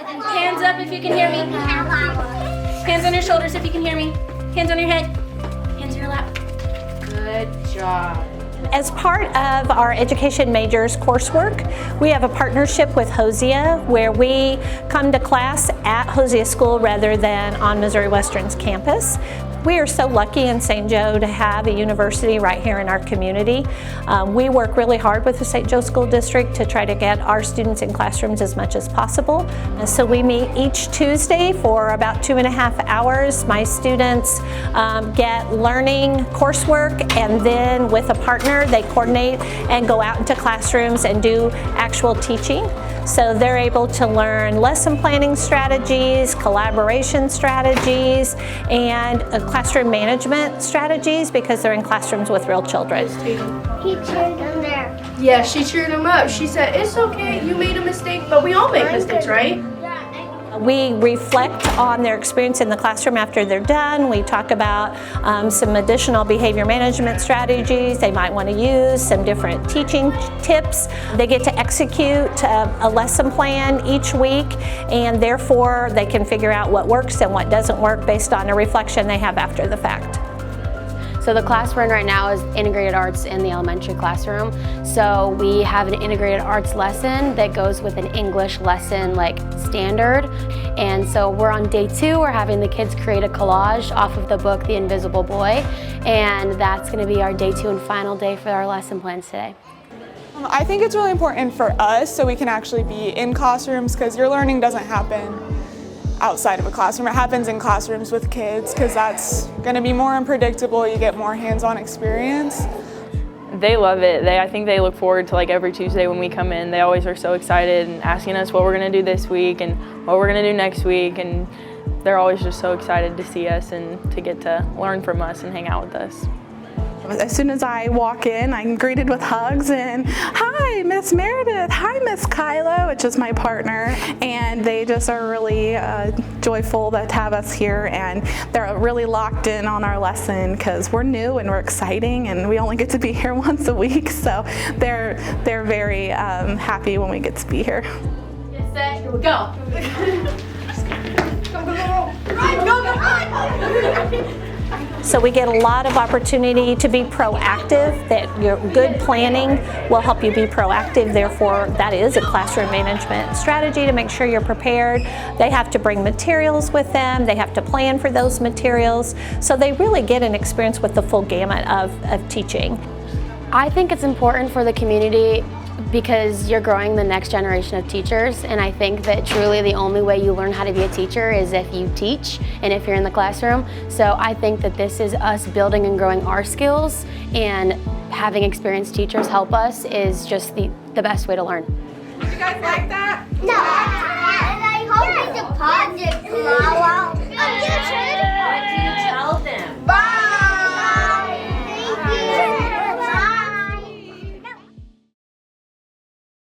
Hands up if you can hear me. Hands on your shoulders if you can hear me. Hands on your head. Hands on your lap. Good job. As part of our education majors coursework, we have a partnership with Hosea where we come to class at Hosea School rather than on Missouri Western's campus. We are so lucky in St. Joe to have a university right here in our community. We work really hard with the St. Joe School District to try to get our students in classrooms as much as possible. And so we meet each Tuesday for about 2.5 hours. My students get learning coursework, and then with a partner they coordinate and go out into classrooms and do actual teaching. So they're able to learn lesson planning strategies, collaboration strategies, and classroom management strategies because they're in classrooms with real children. He cheered him there. Yeah, she cheered him up. She said, it's okay, you made a mistake, but we all make mistakes, right? We reflect on their experience in the classroom after they're done. We talk about some additional behavior management strategies they might want to use, some different teaching tips. They get to execute a lesson plan each week, and therefore they can figure out what works and what doesn't work based on a reflection they have after the fact. So the class we're in right now is integrated arts in the elementary classroom. So we have an integrated arts lesson that goes with an English lesson like standard. And so we're on day 2, we're having the kids create a collage off of the book, The Invisible Boy. And that's gonna be our day 2 and final day for our lesson plans today. I think it's really important for us so we can actually be in classrooms because your learning doesn't happen outside of a classroom. It happens in classrooms with kids because that's going to be more unpredictable. You get more hands-on experience. They love it. I think they look forward to like every Tuesday when we come in. They always are so excited and asking us what we're going to do this week and what we're going to do next week. And they're always just so excited to see us and to get to learn from us and hang out with us. As soon as I walk in, I'm greeted with hugs and, hi, Miss Meredith, hi, Miss Kyla, which is my partner, and they just are really joyful to have us here, and they're really locked in on our lesson because we're new and we're exciting and we only get to be here once a week, so they're very happy when we get to be here. Get set, here we go. So we get a lot of opportunity to be proactive, that your good planning will help you be proactive. Therefore, that is a classroom management strategy to make sure you're prepared. They have to bring materials with them. They have to plan for those materials. So they really get an experience with the full gamut of teaching. I think it's important for the community because you're growing the next generation of teachers, and I think that truly the only way you learn how to be a teacher is if you teach and if you're in the classroom. So I think that this is us building and growing our skills, and having experienced teachers help us is just the best way to learn. You guys